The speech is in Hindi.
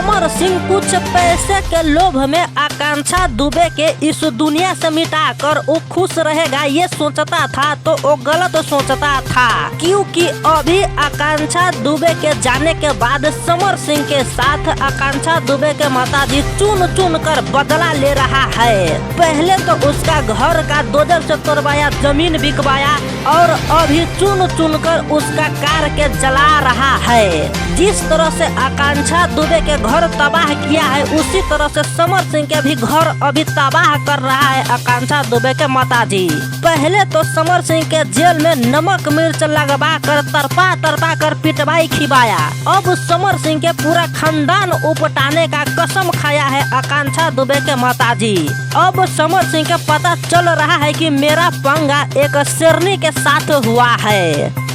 समर सिंह कुछ पैसे के लोभ में आकांक्षा दुबे के इस दुनिया से मिटाकर वो खुश रहेगा ये सोचता था, तो वो गलत सोचता था, क्योंकि अभी आकांक्षा दुबे के जाने के बाद समर सिंह के साथ आकांक्षा दुबे के माताजी चुन चुन कर बदला ले रहा है। पहले तो उसका घर का डोजर से तोड़वाया, जमीन बिकवाया और अभी चुन चुन कर उसका कार के जला रहा है। जिस तरह से आकांक्षा दुबे के घर तबाह किया है, उसी तरह से समर सिंह के भी घर अभी तबाह कर रहा है आकांक्षा दुबे के माताजी। पहले तो समर सिंह के जेल में नमक मिर्च लगवा कर तरपा कर पिटवाई खिबाया। अब समर सिंह के पूरा खानदान उपटाने का कसम खाया है आकांक्षा दुबे के माताजी। अब समर सिंह के पता चल रहा है कि मेरा पंगा एक शेरनी के साथ हुआ है।